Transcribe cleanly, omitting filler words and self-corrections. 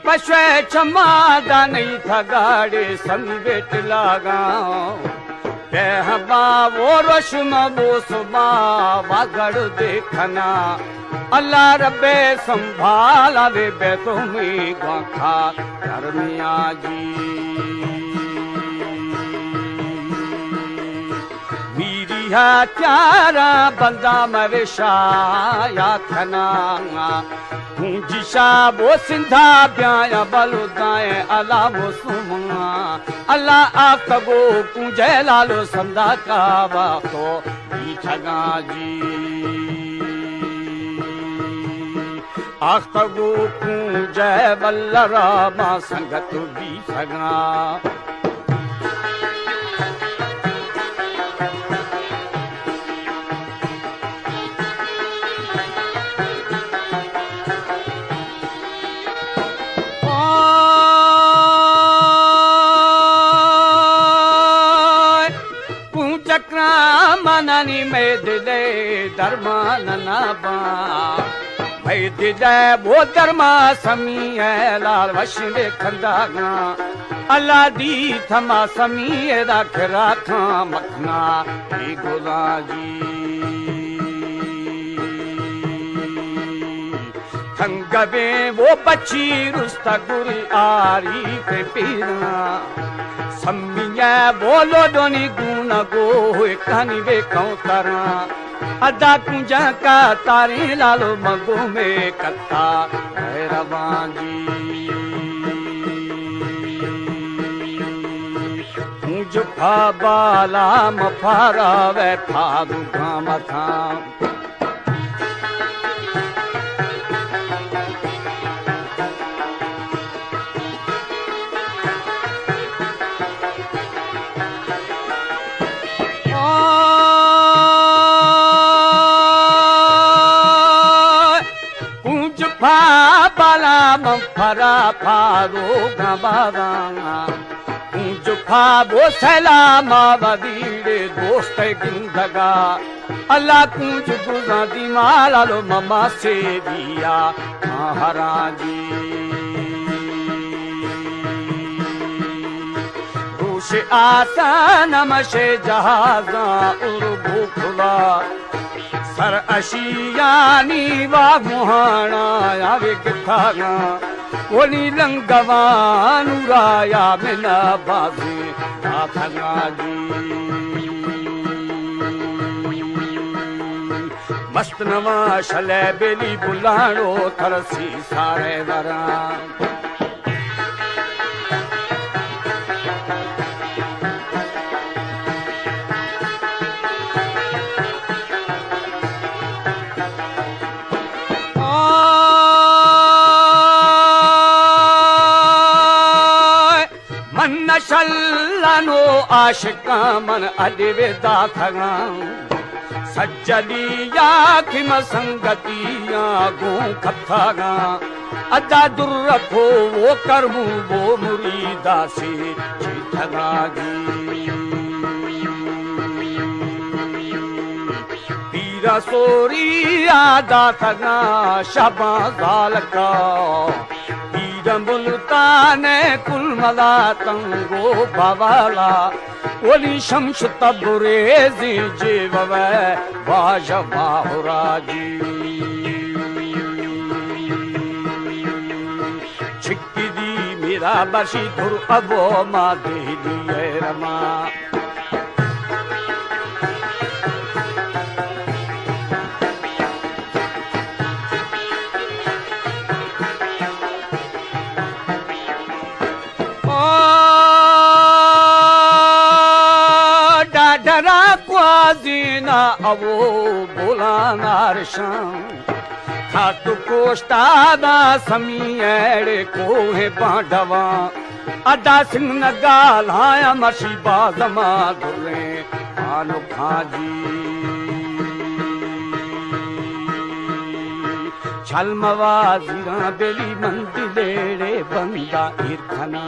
पशे चमादा नहीं था गाड़े संगेट लगाओ कहबा वो रश्म वो सुबा वागड़ देखना अल्लाह रब्बे संभाला वे बेतुमी गाखा धर्मिया जी मीरी है प्यारा बंदा मरेशाया खना जिशा वो सिंधा ब्याया बलुदाए अल्लाह वो सुमा अल्लाह आखबो कुंजे लालो संदा कावा तो ठगा जी आखबो कुंजे बल्लरा मा संगत भी सगा मननी में दिले धर्मान नाबा मैं दिले वो धर्मा समी है लाल वशे खंदागा अल्लाह दी थमा समी रखरा खा मखना हे गोला जी थंगवे वो बच्ची रुस्ता गुरी आरी के पीरा सम्मिया बोलो दोनी गुना गो कहानी वे कौतरा अदा कुंजा का तारे लालो मगो में कथा रवाजी मुझ बाला मफारा वे था दुखा मथा फरा फारो गबारा जुफा बो सलामा वदीरे दोस्त गिंदगा अल्लाह कुछ गुजा दी माला लो ममा से दिया महाराजी रोश आसान मशे जहाजा उर भूखला सर अशियानी वा मुहाना आवे किथागा ओनी लंगवान उराया मिला बाजी आथगा जी मस्त नवा शले बेली बुलाणो थरसी सारे वरा शल्लानो आशिका मन अदिवेदा थगा सज्जलिया खिम संगतिया गो खथागा अदा दुर्रखो वो करमू वो मुरीदा से ठगा जी पीरा सोरी आदा थगा शबा गाल का मुल्ताने कुल मला तंगो बावाला ओली शम्स तबरेजी जीववे वाजवा हुराजी छिक्की दी मेरा बशी धुर अबो मा दे दिए रमा जीना अवो बोला नारशां खातु कोष्टादा समीएड़े को है बांडवा अदा सिंह नगालाया मशीबा जमा दुले आनो खाजी छलमवा जीरा बेली मंदिलेड़े बंदा इरखना